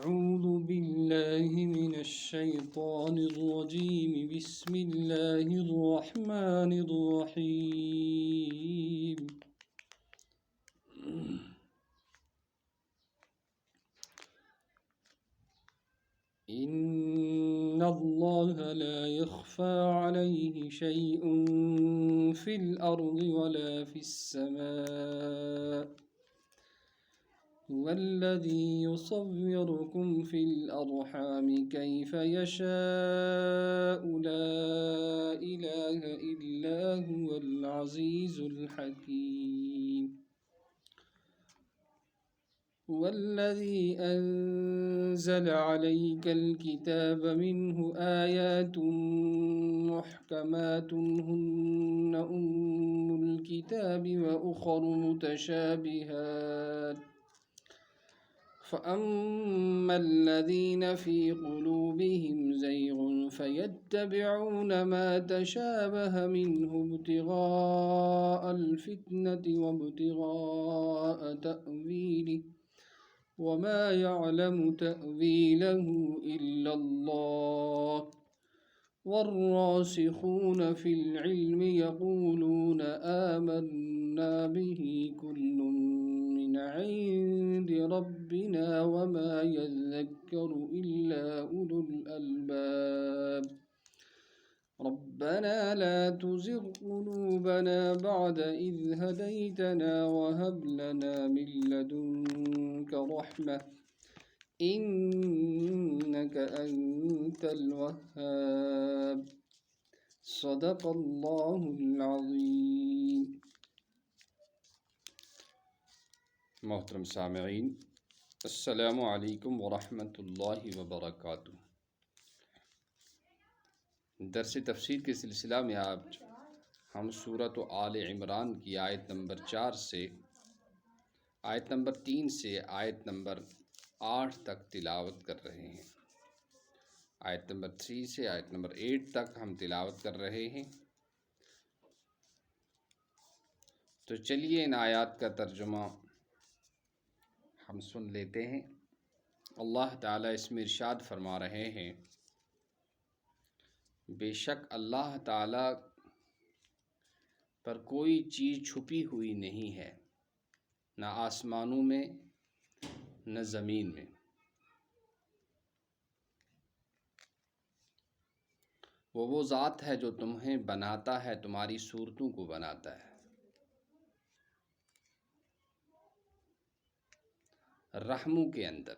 أعوذ بالله من الشيطان الرجيم بسم الله الرحمن الرحيم إن الله لا يخفى عليه شيء في الأرض ولا في السماء هو الذي يصوركم في الأرحام كيف يشاء لا إله إلا هو العزيز الحكيم هو الذي أنزل عليك الكتاب منه آيات محكمات هن أم الكتاب وأخر متشابهات فأما الذين في قلوبهم زيغ فيتبعون ما تشابه منه ابتغاء الفتنة وابتغاء تأويله وما يعلم تأويله إلا الله والراسخون في العلم يقولون آمنا به كل من عند ربنا وما يذكر إلا أولو الألباب ربنا لا تزغ قلوبنا بعد إذ هديتنا وهب لنا من لدنك رحمة إنك أنت الوهاب صدق الله العظيم मोहतरम सामईन अस्सलामु अलैकुम वरहमतुल्लाहि वबरकातुहू। दर्स तफसीर के सिलसिला में आज हम सूरत आल इमरान की आयत नंबर 4 से आयत नंबर 3 से आयत नंबर 8 तक तिलावत कर रहे हैं। आयत नंबर 3 से आयत नंबर 8 तक हम तिलावत कर रहे हैं। तो चलिए इन आयत का तर्जुमा हम सुन लेते हैं। अल्लाह ताला इसमें इरशाद फरमा रहे हैं, बेशक अल्लाह ताला पर कोई चीज़ छुपी हुई नहीं है, न आसमानों में न ज़मीन में। वो ज़ात है जो तुम्हें बनाता है, तुम्हारी सूरतों को बनाता है। रहमों के अंदर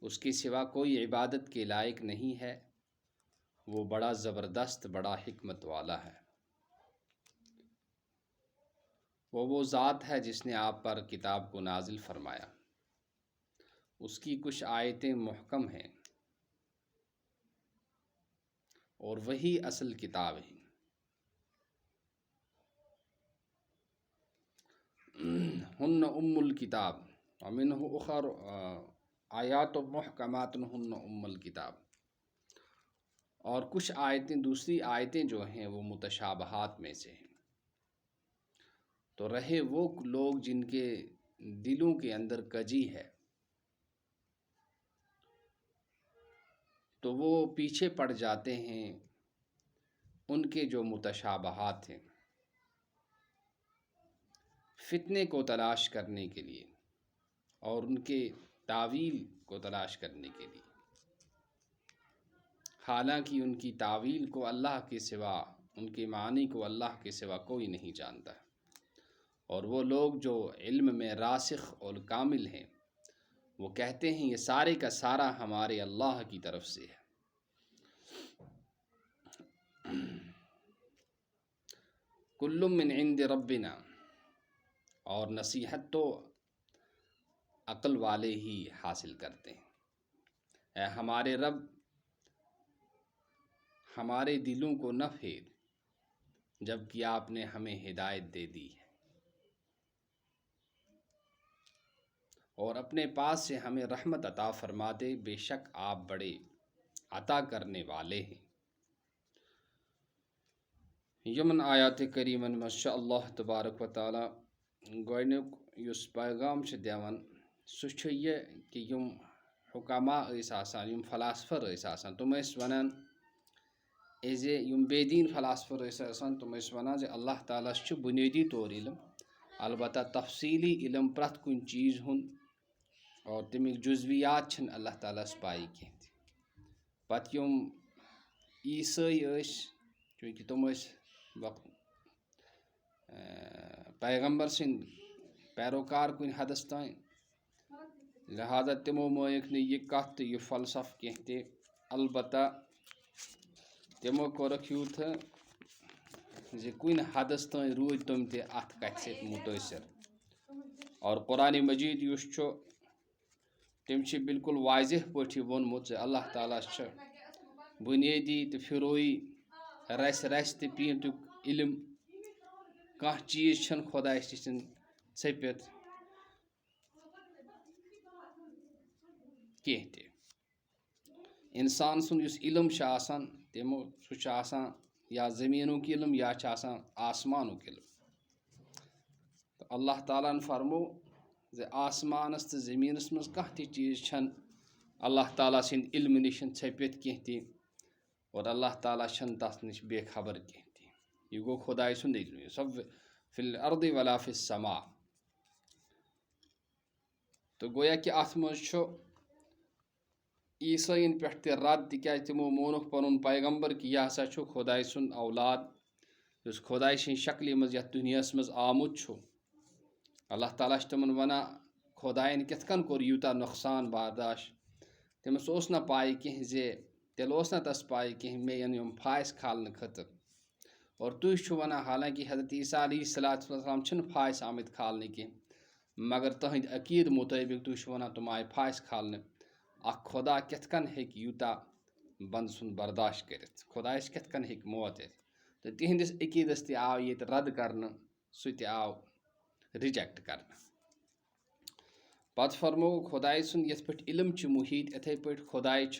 उसके सिवा कोई इबादत के लायक नहीं है। वो बड़ा ज़बरदस्त, बड़ा हिकमत वाला है। वो ज़ात है जिसने आप पर किताब को नाजिल फरमाया। उसकी कुछ आयतें मुहकम हैं और वही असल किताब है। हुन्न उम्मुल किताब व मिन्हु उखर आयात मुहकमातुन हुन्न उम्मुल किताब। और कुछ आयतें, दूसरी आयतें जो हैं वो मुतशाबहात में से हैं। तो रहे वो लोग जिनके दिलों के अंदर कजी है, तो वो पीछे पड़ जाते हैं उनके जो मुतशाबहात हैं, फितने को तलाश करने के लिए और उनके तावील को तलाश करने के लिए। हालांकि उनकी तावील को अल्लाह के सिवा, उनके मानी को अल्लाह के सिवा कोई नहीं जानता। और वो लोग जो इल्म में रासिख और कामिल हैं, वो कहते हैं ये सारे का सारा हमारे अल्लाह की तरफ से है। कुल्लु मिन इंद रब्बिना। और नसीहत तो अक्ल वाले ही हासिल करते हैं। हमारे रब, हमारे दिलों को न फेर, जबकि आपने हमें हिदायत दे दी है, और अपने पास से हमें रहमत अता फरमा दे। बेशक आप बड़े अता करने वाले हैं। यमन आयात करीमन माशाअल्लाह तबारक व तआला गोयनुक युस पैगाम छ देवन सु छु ये कि यम हुकामा ٲسۍ आसान, यम फलासफर ٲسۍ आसान, तुम ٲسۍ वनान जे यम बेदीन फलासफर ٲसۍ आसान, तुम ٲसۍ वनान जे अल्लाह ताला छु बुनियादी तौर इल्म, अलबत्ता तफसीली इल्म प्रथ कुन चीज हुंद और तमिक जुजवियात छन अल्लाह ताला पाई कह। पत यम ईसाई चूँकि तुम पैगम्बर सिंद पैरोकार कुन हदस तान, लिहाजा तिमो मोयक न यह कथ तो यह फलसफ कह ते, अलबत्ता तिमो कोरक यूथ जे कुन हदस तान रूद तुम ते अत कथ से मुतासर। और कुरान मजीद युस छु तम बिल्कुल वाजह पी वोनमुत जे अल्लाह ताला बुनियादी तो फिरोई रस रस तो पींतुक इल्म कह चीज छन खुदा छपित कह ते। इंसान सुन युस इल्म आसान तमो सु या जमीनुक इल्म या आसमानुक इल्म। तो अल्लाह ताला फरमो जे आसमानस तो जमीनस मज कह चीज छन अल्लाह ताला सिंद इल्म निश छपित कह ती, और अल्लाह ताला छन तथ निश बेखबर कह ती। यह गो खुदाई सुंद इल्म सब फिल अर्द वला फिस समा। तो गोया कि अथ मज ईसाइन पे रद तिक तमो मोनुक पन पैगम्बर कि यह हसा खुदाई सुंद औलाद उस खुदाई सिंद शक्ल मज यथ दुनियास मज आमुत। अल्लाह ताला तमन वना खुदायन कित कन कोर यूता नुकसान बर्दाश्त, तमस ओस न पाई कह जे तेल ओस न तस पाई कह मे यम फायस खालने खतर। और तुम वना हालांकि हजरत ईसा अलैहिस्सलाम फायस आमत खालने कह, मगर तहद अकीद मुताबिक तुम वना तुम आय फायस खालने। खुदा कित कन हेक यूता बंद सुन बर्दाश्त कर, खुदायस कित कन हेक मौत इत। तो तिहंदिस अकीदस ते आव ये रद्द करने, सु ते आव रिजेक्ट करना। पत फरमो खुदाई सुन ये पे इल्म मुहित इथे पे खुदाई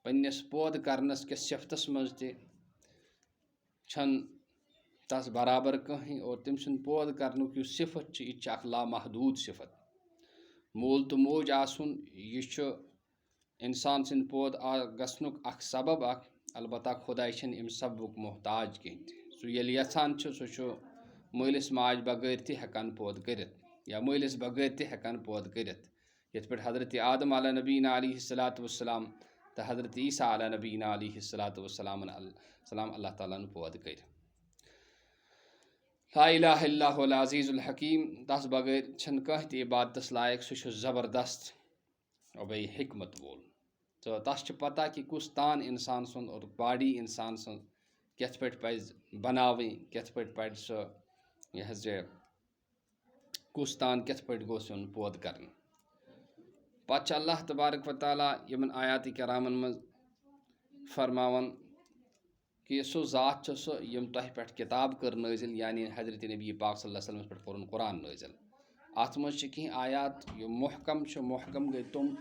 पन्नस पौद करनस किस सिफतस मज छन तस बराबर कहीं, और तम सुन पौद करनुक यु सिफत यह लामहदूद सिफत। मोल तो मोज आसुन यह इंसान सिंद पौद गसनुक अख सबब अख, अलबत्ता खुदाई छन अम सबुक मोहताज कह। सु येल यछान सु मलिस माज बगैर ते हेकान पौद करित, या मलिस बगैर ते हेकान पौद करित। यथ पे हजरत आदम अला नबीना अलैहिस्सलाम तो हजरत ईसा अला नबीना अलैहिस्सलाम अल्लाह ताला पौद कर। ला इलाहा इल्लल्लाहुल अज़ीज़ुल हकीम, तस बगैर छन कह ते इबादतस लायक, सु ज़बरदस्त और बे हिकमत वोल। तो तस पता कि कुस तान इंसान सुन और बॉडी इंसान सुन कथ पे बनावी, कथ पे पड़ सो यह कुस तान कथ पे गो पौद कर। पत अल्लाह तबारक व तआला यमन आयात करामन मज फरमावन कि सो ज़ात सो यम तह पे किताब कर नाजिल, यानी हजरत नबी पाक सल्लल्लाहु अलैहि वसल्लम पे कोरन कुरान नाजिल। अत मज कह आयात यम महकम गई तुम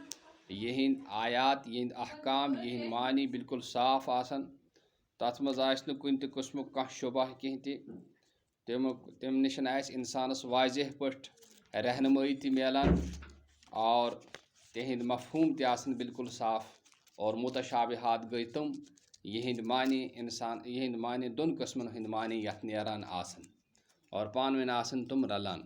यहिंद आयात, यहिंद अहकाम, यहिंद मानी बिल्कुल साफ आसन। तथ मज न कुन त किस्मुक कह शुबह कह तम निशन इंसानस वाजह पे रहनुमाई त मिलान, और तिहंद मफहूम त बिल्कुल साफ। और मुतशाबिहात गई तुम यहिंद मानी दोन किस्मन हंद मानी यथ नेरान आसन, और पान वन आसन तुम रलान।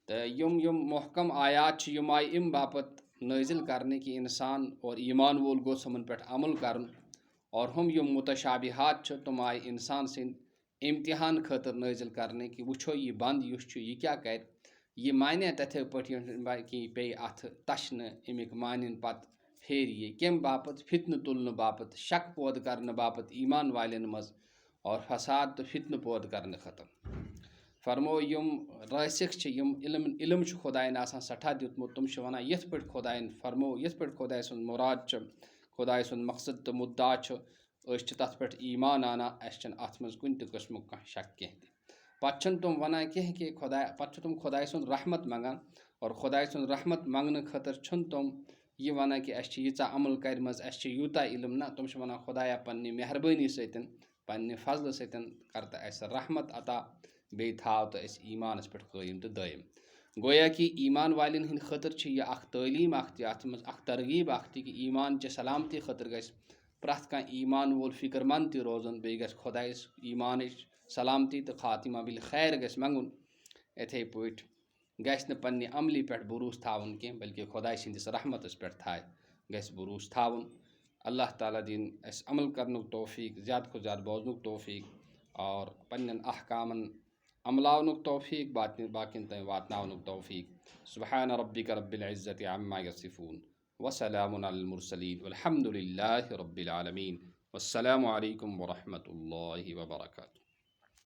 तो यम महकम आयात यम आय अम बापत नाजिल करने कि इंसान और ईमान वोल गो समन पे अमल कर। और हम यम मुतशाबिहात तुम आय इंसान सिंद इम्तिहान खतर नाजिल करने कि वुछो यह बंद युस यह क्या कर, यह माने तथे पे कि पे अथ तशन अमिक मानन पत फेर ये कम बापत फितन तुलन बापत, शक पौद करने बापत ईमान वालन मज, और फसाद तो फितन पौद करने खत्म। फरमो यम रासिक यम इल्म खुदायन सठा दितमुत, तुम वन ये पे खुदायन फरमो, ये पे खुदाय सुन मुराद खुदाय सुन मकसद तो मुद्दा तथ पे ईमान आना, अस अत मज कुन किस्मुक कह शक कह। पत तुम वन कह कि खुदा पे तुम खुदाय सुन रहमत मंगान, और खुदाय सुन रहमत मंगने खतर तुम यह वन कि अस यीचा अमल कर अस यूता इल्म ना, तुम वन खुदाया पन्नी मेहरबानी सतन पन्ने फजल सतन करता अस रहमत अता, बे थाव तो अस ईमानस पे कायम तो दायम। गोया कि ईमान वालिन हंद खतर यह अख तालीम अत मज अख तरगीब कि ईमान च सलामती खतर गस प्रथ कह ईमान वोल फिक्रमंद त रोजन बे गस खुदाइस ईमान सलामती तो खातिमा बिल खैर गस मंगुन इथे पट गस न पन्ने अमली पे भरोस थावन कह बल्कि खुदाइ सिंदिस रहमतस पे थाय गस भरोस थावन। अल्लाह ताला दिन अस अमल करनुक तौफीक ज़्यादा को ज़्यादा बोजनुक तौफीक और पन्न अहकामन अमलावनुक तौफीक बाकिन तय वातनावनुक तौफीक। सुबहान रब्बिक रब्बिल इज़्ज़ति अम्मा यसिफून वसलामुन अलल मुरसलीन वल्हम्दुलिल्लाहि रब्बिल आलमीन। वस्सलामु अलैकुम व रहमतुल्लाहि व बरकातुहू।